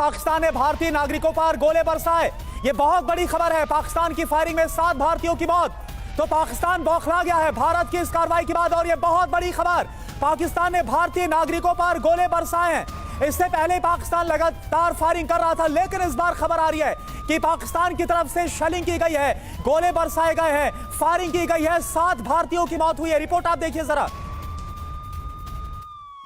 पाकिस्तान ने भारतीय नागरिकों पर गोले बरसाए। ये बहुत बड़ी खबर है। पाकिस्तान की फायरिंग में 7 भारतीयों की मौत। तो पाकिस्तान बौखला गया है भारत की इस कार्रवाई के बाद। और ये बहुत बड़ी खबर, पाकिस्तान ने भारतीय नागरिकों पर गोले बरसाए हैं। इससे पहले पाकिस्तान लगातार फायरिंग कर रहा था, लेकिन इस बार खबर आ रही है कि पाकिस्तान की तरफ से शेलिंग की गई है, गोले बरसाए गए हैं, फायरिंग की गई है, 7 भारतीयों की मौत हुई है। रिपोर्ट आप देखिए जरा।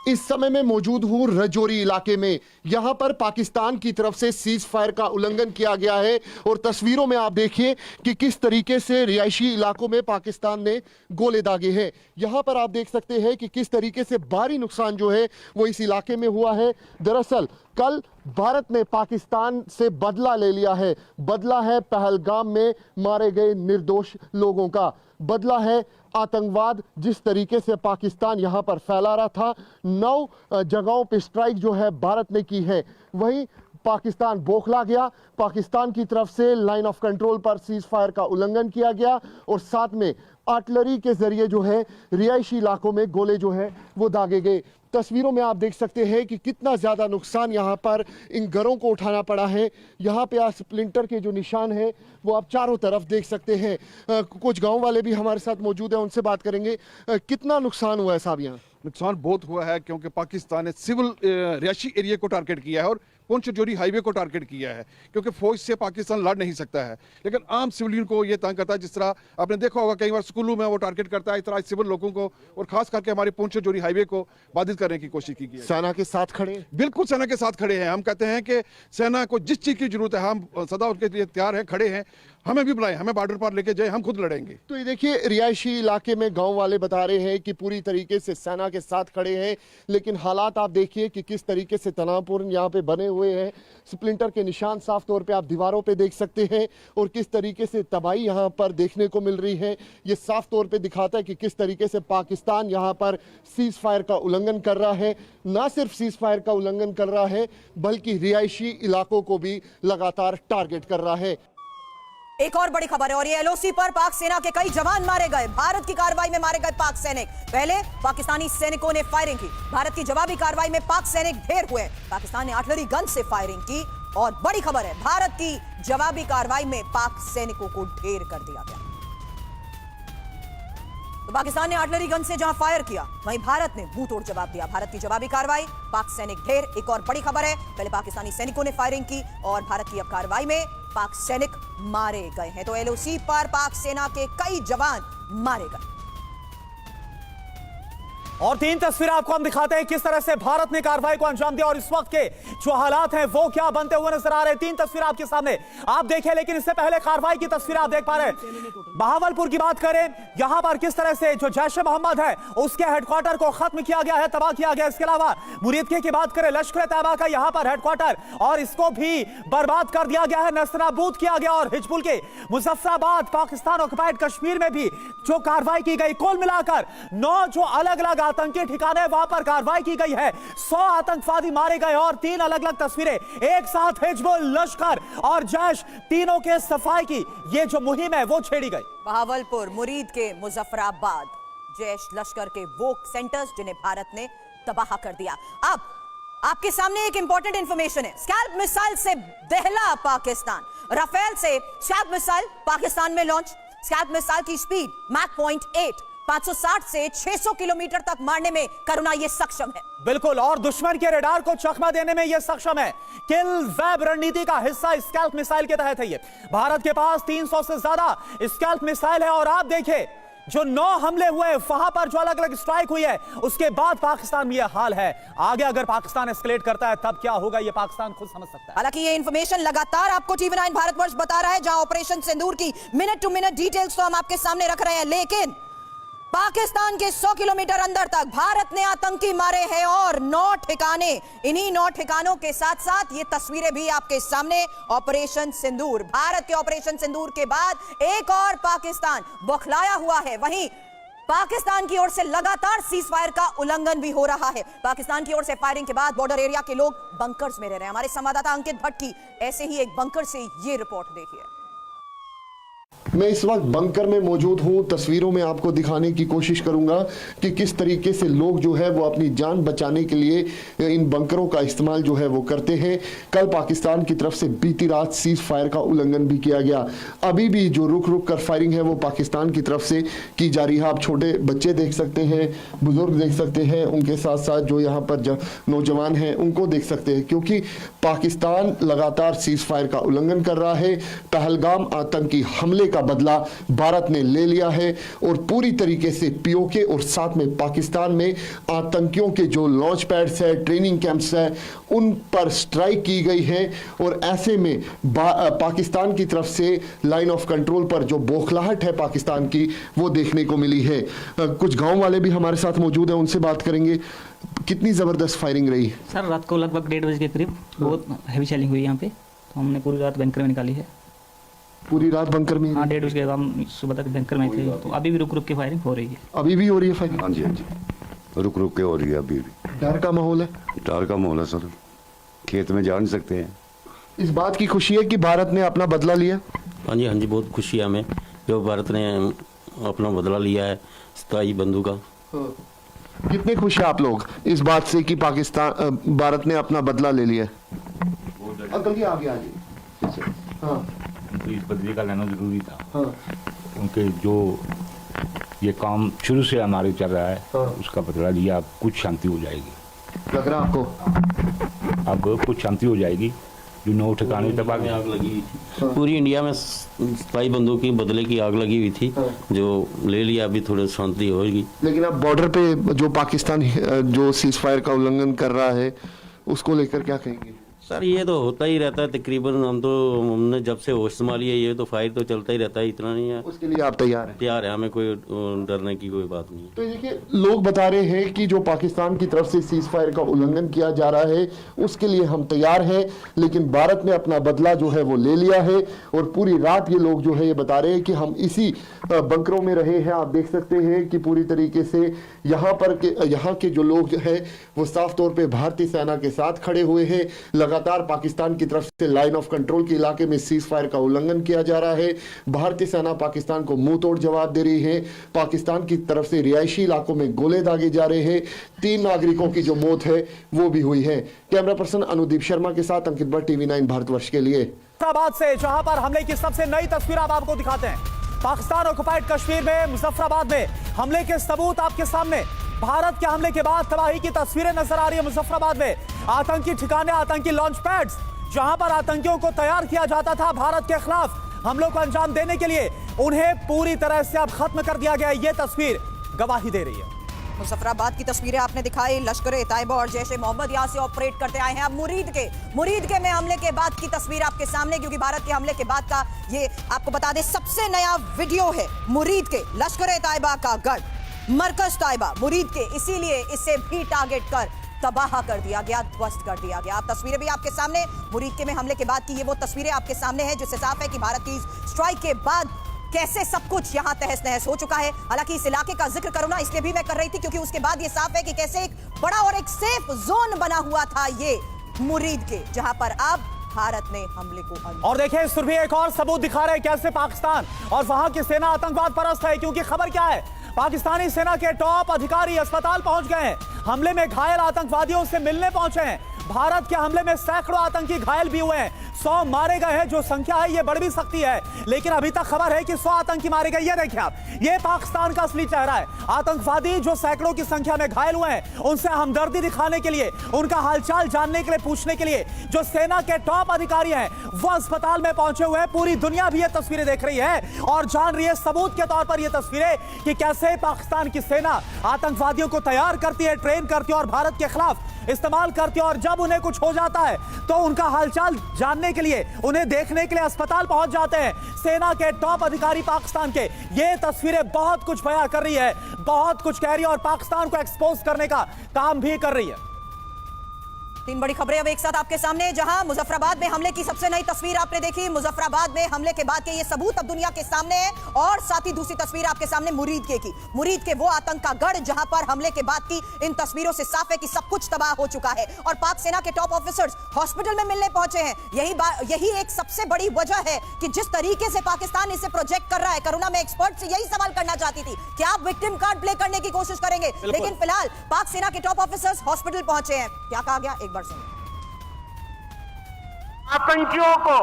इस समय मैं मौजूद हूं रजौरी इलाके में। यहां पर पाकिस्तान की तरफ से सीज फायर का उल्लंघन किया गया है और तस्वीरों में आप देखिए कि किस तरीके से रिहायशी इलाकों में पाकिस्तान ने गोले दागे हैं। यहां पर आप देख सकते हैं कि किस तरीके से भारी नुकसान जो है वो इस इलाके में हुआ है। दरअसल कल भारत ने पाकिस्तान से बदला ले लिया है। बदला है पहलगाम में मारे गए निर्दोष लोगों का, बदला है आतंकवाद जिस तरीके से पाकिस्तान यहां पर फैला रहा था। 9 जगहों पर स्ट्राइक जो है भारत ने की है। वहीं पाकिस्तान बौखला गया। पाकिस्तान की तरफ से लाइन ऑफ कंट्रोल पर सीज फायर का उल्लंघन किया गया और साथ में आर्टिलरी के जरिए जो है रिहायशी इलाकों में गोले जो है वो दागे गए। तस्वीरों में आप देख सकते हैं कि कितना ज्यादा नुकसान यहां पर इन घरों को उठाना पड़ा है। यहां पे स्प्लिंटर के जो निशान है वो आप चारों तरफ देख सकते हैं। कुछ गांव वाले भी हमारे साथ मौजूद हैं, उनसे बात करेंगे। कितना नुकसान हुआ है साहब? यहाँ नुकसान बहुत हुआ है क्योंकि पाकिस्तान ने सिविल रिहायशी एरिया को टारगेट किया है और पुंछ जोरी हाईवे को टारगेट किया है, क्योंकि फौज से पाकिस्तान लड़ नहीं सकता है। लेकिन आम सिविलियन को ये तंग करता है। जिस तरह आपने देखा होगा कई बार स्कूलों में वो टारगेट करता है, इस तरह सिविल लोगों को और खास करके हमारे पुंछ जोरी हाईवे को बाधित करने की कोशिश की गई है। सेना के साथ खड़े? बिल्कुल सेना के साथ खड़े हैं। हम कहते हैं कि सेना को जिस चीज की जरूरत है हम सदा उनके लिए तैयार है, खड़े हैं। हमें भी बुलाएं, हमें बॉर्डर पर लेके जाए, हम खुद लड़ेंगे। तो ये देखिए रिहायशी इलाके में गांव वाले बता रहे हैं कि पूरी तरीके से सेना के साथ खड़े हैं, लेकिन हालात आप देखिए कि किस तरीके से तनावपूर्ण यहाँ पे बने हुए हैं। स्प्लिंटर के निशान साफ तौर पे आप दीवारों पे देख सकते हैं और किस तरीके से तबाही यहाँ पर देखने को मिल रही है। ये साफ तौर पे दिखाता है कि किस तरीके से पाकिस्तान यहाँ पर सीज फायर का उल्लंघन कर रहा है। ना सिर्फ सीज फायर का उल्लंघन कर रहा है बल्कि रिहायशी इलाकों को भी लगातार टारगेट कर रहा है। एक और बड़ी खबर है और ये एलओसी पर पाक सेना के कई जवान मारे गए। भारत की कार्रवाई में मारे गए पाक सैनिक। पहले पाकिस्तानी सैनिकों ने फायरिंग की, भारत की जवाबी कार्रवाई में पाक सैनिक ढेर हुए। पाकिस्तान ने आर्टिलरी गन से फायरिंग की और बड़ी खबर है भारत की जवाबी कार्रवाई में पाक सैनिकों को ढेर कर दिया गया। तो पाकिस्तान ने आर्टिलरी गन से जहां फायर किया, वहीं भारत ने मुंह तोड़ जवाब दिया। भारत की जवाबी कार्रवाई, पाक सैनिक ढेर। एक और बड़ी खबर है, पहले पाकिस्तानी सैनिकों ने फायरिंग की और भारत की अब कार्रवाई में पाक सैनिक मारे गए हैं। तो एलओसी पर पाक सेना के कई जवान मारे गए। और 3 तस्वीरें आपको हम दिखाते हैं किस तरह से भारत ने कार्रवाई को अंजाम दिया और इस वक्त के जो हालात हैं वो क्या बनते हुए नजर आ रहे हैं। 3 तस्वीरें आपके सामने आप देखें, लेकिन इससे पहले कार्रवाई की तस्वीरें आप देख पा रहे हैं। बहावलपुर की बात करें, यहां पर किस तरह से जो जैश ए मोहम्मद है उसके हेडक्वार्टर को खत्म किया गया है, तबाह किया गया। इसके अलावा मुरीदके की बात करें, लश्कर तैयबा का यहां पर हेडक्वार्टर और इसको भी बर्बाद कर दिया गया है, नस्तनाबूद किया गया। और हिजबुल के मुजफ्फराबाद पाकिस्तान ऑक्युपाइड कश्मीर में भी जो कार्रवाई की गई, कुल मिलाकर 9 जो अलग अलग आतंकी ठिकाने वहां पर कार्रवाई की गई है। 100 आतंकवादी मारे गए और 3 अलग अलग तस्वीरें एक साथ हिजबुल, लश्कर और जैश तीनों के सफाई की ये जो मुहिम है वो छेड़ी गई। बहावलपुर, मुरीद के मुजफ्फराबाद, जैश लश्कर के वो सेंटर्स जिन्हें भारत ने तबाह कर दिया। अब आपके सामने एक इंपॉर्टेंट इंफॉर्मेशन है। स्कैल्प मिसाइल से दहला पाकिस्तान, राफेल से स्कैल्प मिसाइल पाकिस्तान में लॉन्च। स्कैल्प मिसाइल की स्पीड मैक पॉइंट 8 560 से 600 किलोमीटर तक मारने में करुणा ये सक्षम है। बिल्कुल, और दुश्मन के रडार को चकमा देने में यह सक्षम है। किल वेब रणनीति का हिस्सा स्कैल्प मिसाइल के तहत है। ये भारत के पास 300 से ज्यादा स्कैल्प मिसाइल है और आप देखिए जो 9 हमले हुए वहां पर जो अलग अलग स्ट्राइक हुई है, उसके बाद पाकिस्तान में यह हाल है। आगे अगर पाकिस्तान एस्केलेट करता है तब क्या होगा ये पाकिस्तान खुद समझ सकता है। हालांकि ये इंफॉर्मेशन लगातार आपको टीवी9 भारतवर्ष बता रहा है, जहां ऑपरेशन सिंदूर की मिनट टू मिनट डिटेल्स तो हम आपके सामने रख रहे हैं, लेकिन पाकिस्तान के 100 किलोमीटर अंदर तक भारत ने आतंकी मारे हैं और 9 ठिकाने। इन्हीं 9 ठिकानों के साथ साथ ये तस्वीरें भी आपके सामने। ऑपरेशन सिंदूर, भारत के ऑपरेशन सिंदूर के बाद एक और पाकिस्तान बौखलाया हुआ है। वहीं पाकिस्तान की ओर से लगातार सीज फायर का उल्लंघन भी हो रहा है। पाकिस्तान की ओर से फायरिंग के बाद बॉर्डर एरिया के लोग बंकर्स में रह रहे हैं। हमारे संवाददाता अंकित भट्टी ऐसे ही एक बंकर से ये रिपोर्ट देखिए। मैं इस वक्त बंकर में मौजूद हूं। तस्वीरों में आपको दिखाने की कोशिश करूंगा कि किस तरीके से लोग जो है वो अपनी जान बचाने के लिए इन बंकरों का इस्तेमाल जो है वो करते हैं। कल पाकिस्तान की तरफ से बीती रात सीज फायर का उल्लंघन भी किया गया। अभी भी जो रुक रुक कर फायरिंग है वो पाकिस्तान की तरफ से की जा रही है। आप छोटे बच्चे देख सकते हैं, बुजुर्ग देख सकते हैं, उनके साथ साथ जो यहाँ पर नौजवान हैं उनको देख सकते हैं, क्योंकि पाकिस्तान लगातार सीज फायर का उल्लंघन कर रहा है। पहलगाम आतंकी हमले का बदला भारत ने ले लिया है और पूरी तरीके से पीओके और साथ में पाकिस्तान में आतंकियों के जो लॉन्च पैड्स है, ट्रेनिंग कैंप्स है, उन पर स्ट्राइक की गई है। और ऐसे में पाकिस्तान की तरफ से लाइन ऑफ कंट्रोल पर जो बौखलाहट है पाकिस्तान की वो देखने को मिली है। कुछ गांव वाले भी हमारे साथ मौजूद हैं, उनसे बात करेंगे। कितनी जबरदस्त फायरिंग रही? सर रात को लगभग 1:30 बजे के करीब बहुत हैवी सेलिंग हुई यहाँ पे, तो हमने पूरी रात बैंकर में निकाली है। पूरी रात बंकर में? हाँ, 1:30 बजे के बाद सुबह तक बैंकर में थे। तो अभी भी रुक रुक के फायरिंग हो रही है। अभी भी हो रही है फायरिंग? हाँ जी, हाँ जी, रुक रुक के हो रही है अभी भी। डर का माहौल है? डर का माहौल है सर, खेत में जा नहीं सकते हैं। इस बात की खुशी है कि भारत ने अपना बदला लिया? हाँ जी, हाँ जी, बहुत खुशी है हमें जो भारत ने अपना बदला लिया है स्थायी बंधु का। कितने खुश हैं आप लोग इस बात से कि पाकिस्तान भारत ने अपना बदला ले लिया? अंकल जी आगे आगे। हाँ, तो इस बदले का लेना जरूरी था। हाँ, क्योंकि जो ये काम शुरू से हमारे चल रहा है, हाँ, उसका बदला लिया। अब कुछ शांति हो जाएगी। लग रहा आपको? अब कुछ शांति हो जाएगी। जो 9 ठिकाने दबा में आग लगी हुई थी, पूरी इंडिया में स्थायी बंधुओं की बदले की आग लगी हुई थी, जो ले लिया। अभी थोड़ी शांति होगी। लेकिन अब बॉर्डर पे जो पाकिस्तान जो सीज फायर का उल्लंघन कर रहा है उसको लेकर क्या कहेंगे? सर ये तो होता ही रहता है तकरीबन। हमने जब से होश संभाली है ये तो फायर तो चलता ही रहता है, इतना नहीं है। उसके लिए आप तैयार हैं? तैयार है, हमें कोई डरने की कोई बात नहीं है। तो देखिए, लोग बता रहे हैं कि जो पाकिस्तान की तरफ से सीज फायर का उल्लंघन किया जा रहा है उसके लिए हम तैयार हैं, लेकिन भारत ने अपना बदला जो है वो ले लिया है। और पूरी रात ये लोग जो है ये बता रहे हैं कि हम इसी बंकरों में रहे हैं। आप देख सकते हैं कि पूरी तरीके से यहाँ के जो लोग हैं वो साफ तौर पे भारतीय सेना के साथ खड़े हुए हैं। लगातार पाकिस्तान की तरफ से लाइन ऑफ कंट्रोल के इलाके में सीज फायर का उल्लंघन किया जा रहा है। भारतीय सेना पाकिस्तान को मुंह तोड़ जवाब दे रही है। पाकिस्तान की तरफ से रिहायशी इलाकों में गोले दागे जा रहे हैं। 3 नागरिकों की जो मौत है वो भी हुई है। कैमरा पर्सन अनुदीप शर्मा के साथ अंकित भट्ट, TV9 भारतवर्ष के लिए। मुजफ्फराबाद से जहां पर हमले की सबसे नई तस्वीर आप आपको दिखाते हैं। पाकिस्तान ऑक्युपाइड कश्मीर में मुजफ्फराबाद में हमले के सबूत आपके सामने। भारत के हमले के बाद तबाही की तस्वीरें नजर आ रही है। मुजफ्फराबाद में आतंकी ठिकाने, आतंकी लॉन्च पैड्स, जहां पर आतंकियों को तैयार किया जाता था भारत के खिलाफ हमलों को अंजाम देने के लिए, उन्हें पूरी तरह से अब खत्म कर दिया गया। यह तस्वीर गवाही दे रही है। मुजफ्फराबाद की तस्वीरें आपने दिखाई। लश्कर-ए-तैयबा और जैश-ए-मोहम्मद यहां से ऑपरेट करते आए हैं। अब मुरीद के में हमले के बाद की तस्वीर आपके सामने, क्योंकि भारत के हमले के बाद का ये आपको बता दें सबसे नया वीडियो है। मुरीद के लश्कर-ए-तैयबा का गढ़ मरकज तैयबा मुरीद के, इसीलिए इसे भी टारगेट कर तबाह कर दिया गया, ध्वस्त कर दिया गया। तस्वीरें भी आपके सामने मुरीद के में हमले के बाद की ये वो तस्वीरें आपके सामने हैं, जिससे साफ है कि भारत की स्ट्राइक के बाद कैसे सब कुछ यहां तहस नहस हो चुका है। हालांकि इस इलाके का जिक्र करूं ना इसलिए भी मैं कर रही थी क्योंकि उसके बाद ये साफ है कि कैसे एक बड़ा और एक सेफ जोन बना हुआ था ये मुरीद के, जहां पर अब भारत ने हमले को। और देखिए इस भी एक और सबूत दिखा रहे हैं कैसे पाकिस्तान और वहां की सेना आतंकवाद परस्त है। क्योंकि खबर क्या है, पाकिस्तानी सेना के टॉप अधिकारी अस्पताल पहुंच गए हैं, हमले में घायल आतंकवादियों से मिलने पहुंचे हैं। भारत के हमले में सैकड़ों आतंकी घायल भी हुए हैं, 100 मारे गए हैं। जो संख्या है ये बढ़ भी सकती है, लेकिन अभी तक खबर है कि 100 आतंकी मारे गए। ये देखिए आप, ये पाकिस्तान का असली चेहरा है। आतंकवादी जो सैकड़ों की संख्या में घायल हुए हैं, उनसे हमदर्दी दिखाने के लिए, उनका हालचाल जानने के लिए, पूछने के लिए जो सेना के टॉप अधिकारी हैं वो अस्पताल में पहुंचे हुए हैं। पूरी दुनिया भी ये तस्वीरें देख रही है और जान रही है सबूत के तौर पर ये तस्वीरें कि कैसे पाकिस्तान की सेना आतंकवादियों को तैयार करती है, ट्रेन करती है और भारत के खिलाफ इस्तेमाल करती है। और जब उन्हें कुछ हो जाता है तो उनका हालचाल जानने के लिए, उन्हें देखने के लिए अस्पताल पहुंच जाते हैं सेना के टॉप अधिकारी पाकिस्तान के। ये तस्वीरें बहुत कुछ बयां कर रही है, बहुत कुछ कह रही है और पाकिस्तान को एक्सपोज करने का काम भी कर रही है। तीन बड़ी खबरें अब एक साथ आपके सामने, जहां मुजफ्फराबाद में हमले की सबसे नई तस्वीर आपने देखी। मुजफ्फराबाद में हमले के बाद के ये सबूत अब दुनिया के सामने है। और साथ ही दूसरी तस्वीर आपके सामने मुरीद की मुरीद के वो आतंक का गढ़ जहां पर हमले के बाद की इन तस्वीरों से साफ है कि सब कुछ तबाह हो चुका है। और पाक सेना के टॉप ऑफिसर्स हॉस्पिटल में मिलने पहुंचे हैं। यही एक सबसे बड़ी वजह है कि जिस तरीके से पाकिस्तान इसे प्रोजेक्ट कर रहा है। करुणा, मैं एक्सपर्ट से यही सवाल करना चाहती थी कि आप विक्टिम कार्ड प्ले करने की कोशिश करेंगे, लेकिन फिलहाल पाक सेना के टॉप ऑफिसर्स हॉस्पिटल पहुंचे हैं। क्या कहा गया, एक बार सुनिए। आतंकियों को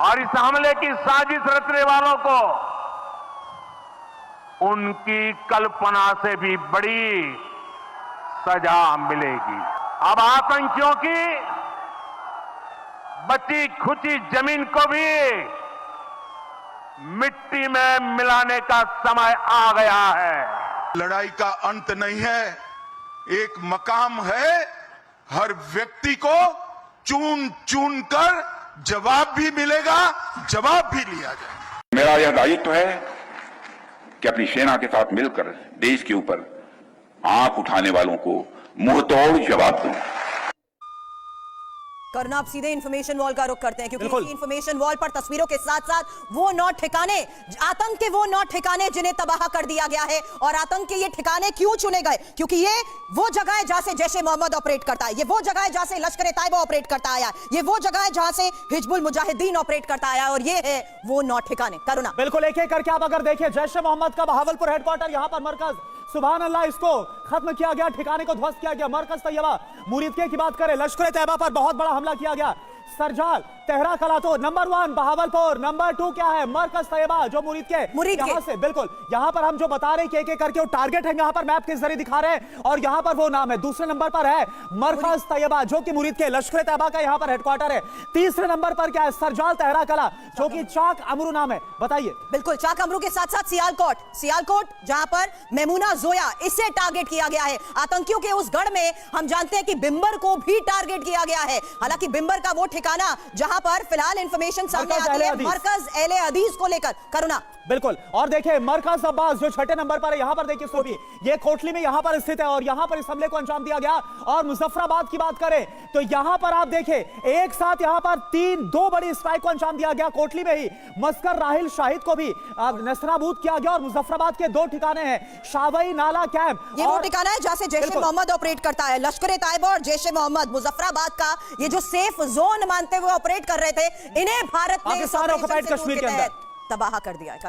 और इस हमले की साजिश रचने वालों को उनकी कल्पना से भी बड़ी सजा मिलेगी। अब आतंकियों की बची खुची जमीन को भी मिट्टी में मिलाने का समय आ गया है। लड़ाई का अंत नहीं है, एक मकाम है। हर व्यक्ति को चुन चुन कर जवाब भी मिलेगा, जवाब भी लिया जाए। मेरा यह दायित्व है कि अपनी सेना के साथ मिलकर देश के ऊपर आंख उठाने वालों को मुंहतोड़ जवाब दूं। करना, आप सीधे इंफॉर्मेशन वॉल का रुख करते हैं, क्योंकि इंफॉर्मेशन वॉल पर तस्वीरों के साथ साथ वो 9 ठिकाने, आतंक के वो 9 ठिकाने जिन्हें तबाह कर दिया गया है। और आतंक के ये ठिकाने क्यों चुने गए? क्योंकि ये वो जगह है जहां से जैश-ए मोहम्मद ऑपरेट करता है, ये वो जगह है जहां से लश्कर-ए-तैयबा ऑपरेट करता आया, ये वो जगह है जहां से हिजबुल मुजाहिदीन ऑपरेट करता आया, और ये है वो 9 ठिकाने। करुणा, बिल्कुल एक एक करके आप अगर देखें, जैश-ए मोहम्मद का बहावलपुर हेडक्वार्टर, यहां पर मरकज, सुभान अल्लाह, इसको खत्म किया गया, ठिकाने को ध्वस्त किया गया। मरकज तैयबा, मुरीद की बात करें, लश्कर-ए-तैयबा पर बहुत बड़ा हमला किया गया। सरजाल, तेहरा कला, तो नंबर 1 बहावलपुर, नंबर 2 क्या है? मरकज तैयबा, जो मुरीद के यहां से, बिल्कुल यहां पर हम जो बता रहे हैं एक करके वो टारगेट है, यहां पर मैप के जरिए दिखा रहे हैं, और यहां पर वो नाम है। दूसरे नंबर पर है मरकज तैयबा, जो कि मुरीद के लश्कर तैयबा का यहां पर हेडक्वार्टर है। तीसरे नंबर पर क्या है? सरजाल, तेहरा कला, जो कि चाक अमरू नाम है। बताइए। बिल्कुल, चाक अमरू के साथ साथ सियालकोट, जहां पर मेमूना जोया, इसे टारगेट किया गया है। आतंकियों के उस गढ़ में हम जानते हैं कि बिम्बर को भी टारगेट किया गया है। हालांकि बिम्बर का वो ठिकाना जहां पर फिलहाल इंफॉर्मेशन सामने आती है मरकज एले हदीस को लेकर। करुणा, बिल्कुल, और देखिए मरकज अब्बास जो 6ठे नंबर पर है, यहां पर देखिए सोफी, ये कोटली में यहां पर स्थित है, और यहां पर इस हमले को अंजाम दिया गया। और मुजफ्फराबाद की बात करें तो यहां पर आप देखें एक साथ यहां पर 2 बड़ी स्ट्राइक को अंजाम दिया गया। कोटली में ही मस्कर राहिल शाहिद को भी नस्तनाबूद किया गया। और मुजफ्फराबाद के 2 ठिकाने हैं, शावई नाला कैंप, ये वो ठिकाना है जहां से जैश-ए मोहम्मद ऑपरेट करता है। लश्कर-ए-तैयबा और जैश-ए मोहम्मद मुजफ्फराबाद का ये जो सेफ जोन मानते हुए ऑपरेट कर रहे थे, इन्हें भारत ने पाकिस्तान ऑक्युपाइड कश्मीर के अंदर तबाह कर दिया है।